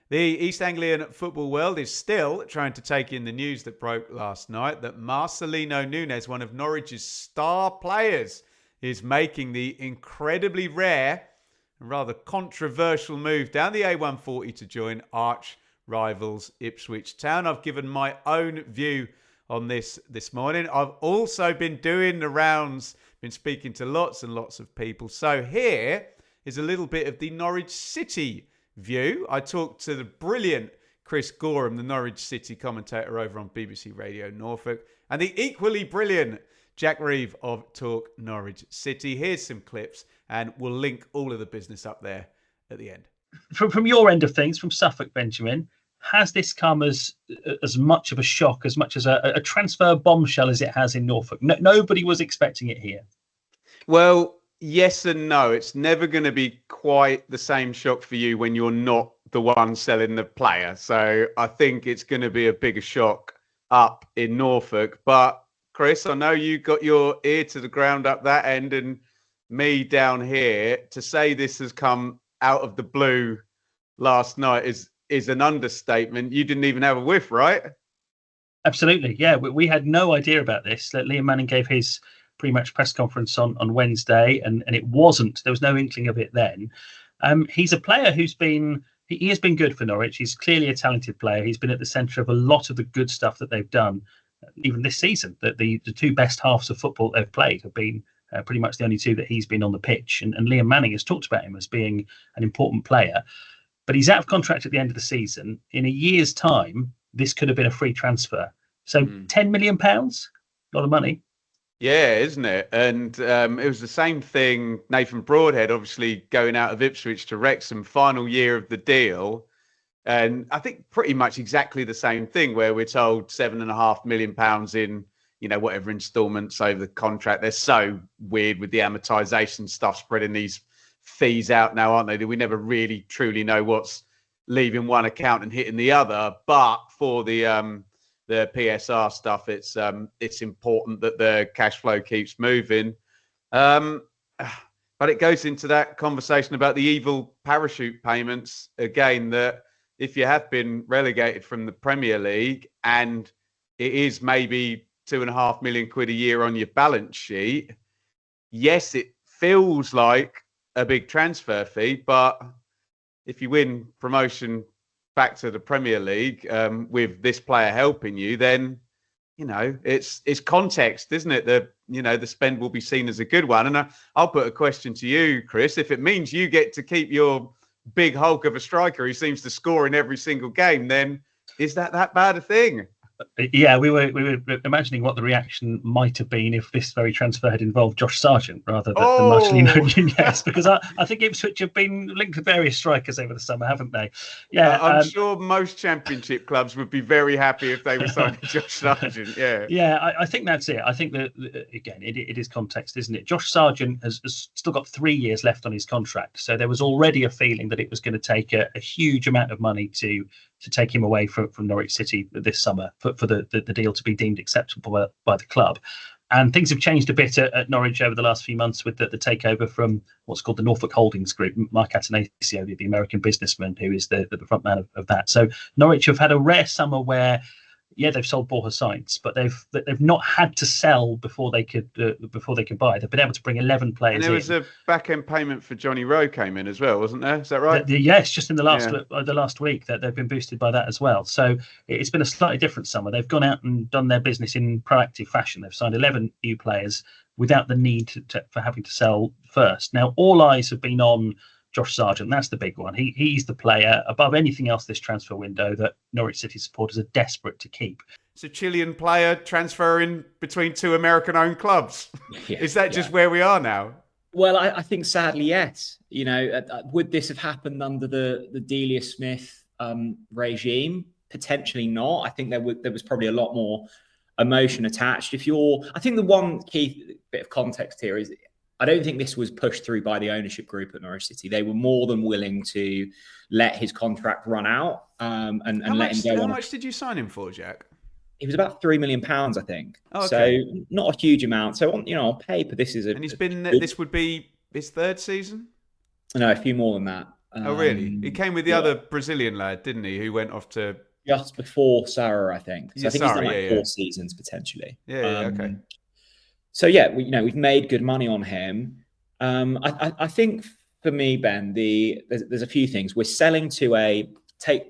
The East Anglian football world is still trying to take in the news that broke last night that Marcelino Nunez, one of Norwich's star players, is making the incredibly rare and rather controversial move down the A140 to join arch rivals Ipswich Town. I've given my own view on this morning. I've also been doing the rounds, been speaking to lots and lots of people. So here is a little bit of the Norwich City view. I talked to the brilliant Chris Goreham, the Norwich City commentator over on BBC Radio Norfolk, and the equally brilliant Jack Reeve of Talk Norwich City. Here's some clips, and we'll link all of the business up there at the end. From your end of things, from Suffolk, Benjamin, has this come as much of a shock, as much as a transfer bombshell as it has in Norfolk? Nobody was expecting it here. Well, yes and no. It's never going to be quite the same shock for you when you're not the one selling the player. So I think it's going to be a bigger shock up in Norfolk. But Chris, I know you got your ear to the ground up that end, and me down here. To say this has come out of the blue last night is an understatement. You didn't even have a whiff, right? Absolutely. Yeah, we had no idea about this. Liam Manning gave his pre-match press conference on Wednesday, and there was no inkling of it then. He's a player who's been he has been good for Norwich. He's clearly a talented player. He's been at the centre of a lot of the good stuff that they've done, even this season. That the two best halves of football they've played have been pretty much the only two that he's been on the pitch. And Liam Manning has talked about him as being an important player. But he's out of contract at the end of the season. In a year's time, this could have been a free transfer. So £10 million, a lot of money. Yeah, isn't it? And it was the same thing. Nathan Broadhead, obviously going out of Ipswich to Wrexham, final year of the deal. And I think pretty much exactly the same thing, where we're told £7.5 million in, whatever installments over the contract. They're so weird with the amortization stuff, spreading these fees out now, aren't they? That we never really truly know what's leaving one account and hitting the other. But for the PSR stuff, it's important that the cash flow keeps moving. But it goes into that conversation about the evil parachute payments again, that if you have been relegated from the Premier League and it is maybe £2.5 million a year on your balance sheet, yes, it feels like a big transfer fee, but if you win promotion back to the Premier League with this player helping you, then it's context, isn't it? The spend will be seen as a good one. And I'll put a question to you, Chris. If it means you get to keep your big hulk of a striker who seems to score in every single game, then is that bad a thing? Yeah, we were imagining what the reaction might have been if this very transfer had involved Josh Sargent rather than Marcelino Nunez, because I think Ipswich have been linked with various strikers over the summer, haven't they? Yeah, I'm sure most Championship clubs would be very happy if they were signing Josh Sargent. Yeah, I think that's it. I think that again, it is context, isn't it? Josh Sargent has still got 3 years left on his contract, so there was already a feeling that it was going to take a huge amount of money to take him away from Norwich City this summer for the deal to be deemed acceptable by the club. And things have changed a bit at Norwich over the last few months with the takeover from what's called the Norfolk Holdings Group, Mark Atanasio, the American businessman who is the front man of that. So Norwich have had a rare summer where, they've sold Borja Sainz, but they've not had to sell before they could buy. They've been able to bring 11 players. And there was a back end payment for Johnny Rowe came in as well, wasn't there? Is that right? Yes, just in the last week that they've been boosted by that as well. So it's been a slightly different summer. They've gone out and done their business in proactive fashion. They've signed 11 new players without the need for having to sell first. Now all eyes have been on Josh Sargent. That's the big one. He's the player above anything else this transfer window that Norwich City supporters are desperate to keep. It's a Chilean player transferring between two American-owned clubs. Is that just where we are now? Well, I think sadly, yes. Would this have happened under the Delia Smith regime? Potentially not. I think there was probably a lot more emotion attached. I think the one key bit of context here is, I don't think this was pushed through by the ownership group at Norwich City. They were more than willing to let his contract run out and let him go. How much did you sign him for, Jack? It was about £3 million, I think. Oh, okay. So not a huge amount. So on paper, this is and he's been. This would be his third season. No, a few more than that. Oh, really? He came with the other Brazilian lad, didn't he? Who went off to just before Sarah, I think. So I think he's done like 4 seasons potentially. Okay. So yeah, we've made good money on him. I think for me, Ben, there's a few things. We're selling to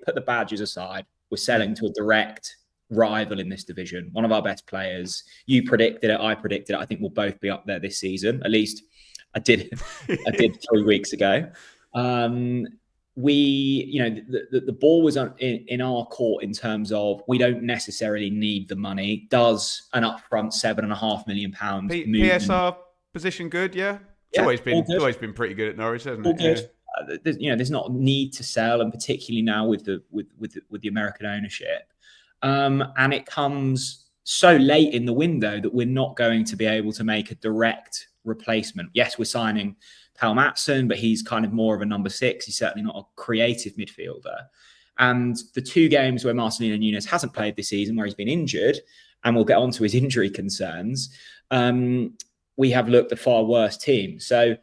put the badges aside. We're selling to a direct rival in this division. One of our best players. You predicted it. I predicted it. I think we'll both be up there this season. At least I did. I did 3 weeks ago. The ball was in our court in terms of we don't necessarily need the money. Does an upfront £7.5 million PSR position good? Yeah, it's always been pretty good at Norwich, hasn't it? Good. There's not a need to sell, and particularly now with the American ownership, and it comes so late in the window that we're not going to be able to make a direct replacement. Yes, we're signing Pal Matson, but he's kind of more of a number 6. He's certainly not a creative midfielder. And the 2 games where Marcelino Nunez hasn't played this season, where he's been injured, and we'll get on to his injury concerns, we have looked a far worse team. So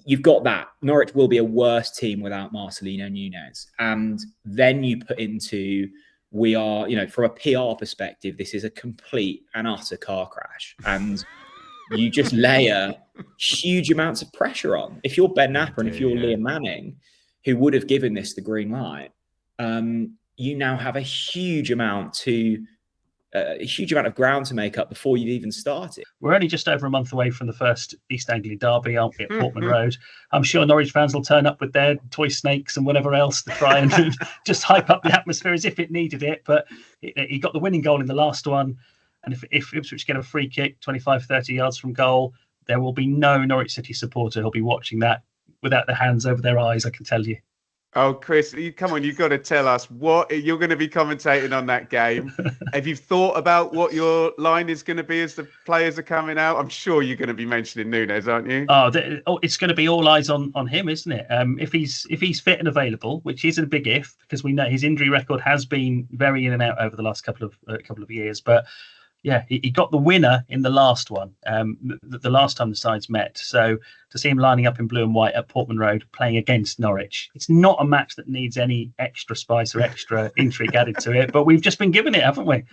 you've got that. Norwich will be a worse team without Marcelino Nunez. And then you put into, we are, from a PR perspective, this is a complete and utter car crash. And you just layer huge amounts of pressure on. If you're Ben Napper and if you're Liam Manning, who would have given this the green light, you now have a huge amount of ground to make up before you've even started. We're only just over a month away from the first East Anglia derby, aren't we, at Portman Road? I'm sure Norwich fans will turn up with their toy snakes and whatever else to try and just hype up the atmosphere as if it needed it. But he got the winning goal in the last one. And if Ipswich get a free kick 25, 30 yards from goal, there will be no Norwich City supporter who'll be watching that without their hands over their eyes, I can tell you. Oh, Chris, come on, you've got to tell us what you're going to be commentating on that game. Have you thought about what your line is going to be as the players are coming out? I'm sure you're going to be mentioning Nunez, aren't you? It's going to be all eyes on him, isn't it? If he's fit and available, which is a big if, because we know his injury record has been very in and out over the last couple of years. But yeah, he got the winner in the last one, the last time the sides met. So to see him lining up in blue and white at Portman Road playing against Norwich, it's not a match that needs any extra spice or extra intrigue added to it. But we've just been given it, haven't we?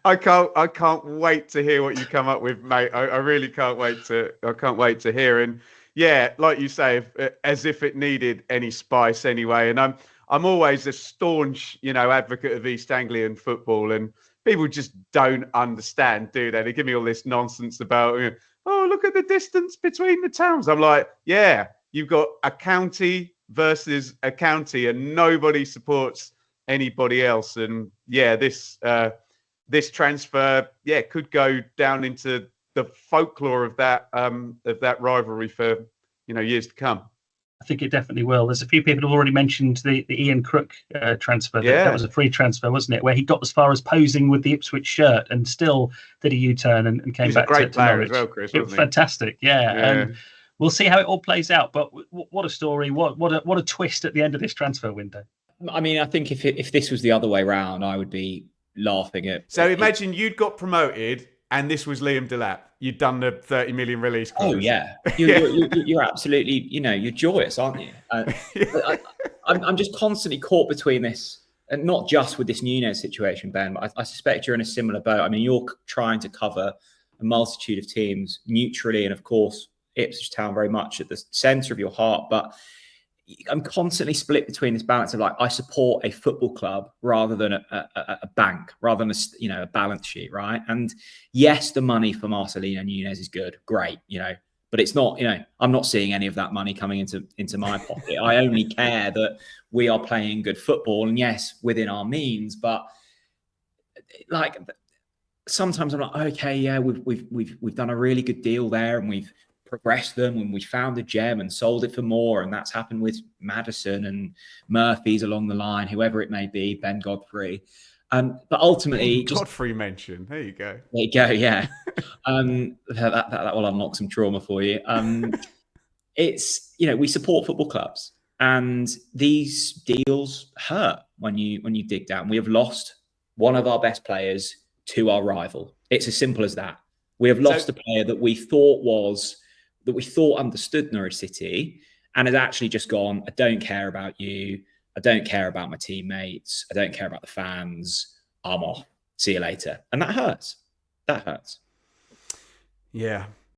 I can't wait to hear what you come up with, mate. I really can't wait to hear. And yeah, like you say, as if it needed any spice anyway. And I'm always a staunch, advocate of East Anglian football, and people just don't understand, do they? They give me all this nonsense about, oh, look at the distance between the towns. I'm like, yeah, you've got a county versus a county, and nobody supports anybody else. And yeah, this transfer, could go down into the folklore of that rivalry for years to come. I think it definitely will. There's a few people who've already mentioned the Ian Crook transfer. That was a free transfer, wasn't it? Where he got as far as posing with the Ipswich shirt and still did a U-turn and came back to Norwich. He's a great player as well, Chris. It was fantastic, and we'll see how it all plays out. But what a story! What a twist at the end of this transfer window. I mean, I think if this was the other way round, I would be laughing at. So imagine you'd got promoted and this was Liam Delap. You'd done the 30 million release clause. Oh yeah, you're absolutely, you're joyous, aren't you? I'm just constantly caught between this, and not just with this Nunez situation, Ben. But I suspect you're in a similar boat. I mean, you're trying to cover a multitude of teams neutrally, and of course, Ipswich Town very much at the centre of your heart. But I'm constantly split between this balance of I support a football club rather than a bank, rather than a balance sheet, right? And yes, the money for Marcelino Nunez is good, great, but it's not, I'm not seeing any of that money coming into my pocket. I only care that we are playing good football, and yes, within our means. But sometimes I'm like, okay, yeah, we've done a really good deal there, and we've progressed them, and we found a gem and sold it for more, and that's happened with Maddison and Murphy's along the line, whoever it may be, Ben Godfrey. But ultimately, Godfrey mention. There you go. There you go. Yeah, that will unlock some trauma for you. It's we support football clubs, and these deals hurt when you dig down. We have lost one of our best players to our rival. It's as simple as that. We have lost a player that we thought understood Norwich City, and has actually just gone, I don't care about you. I don't care about my teammates. I don't care about the fans. I'm off. See you later. And that hurts. That hurts. Yeah.